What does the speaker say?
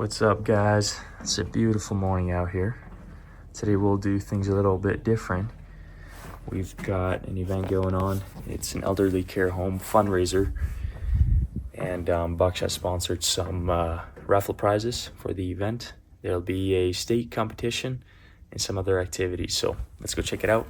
What's up, guys? It's a beautiful morning out here. Today we'll do things a little bit different. We've got an event going on. It's an elderly care home fundraiser, and Buckshot sponsored some raffle prizes for the event. There'll be a state competition and some other activities, so let's go check it out.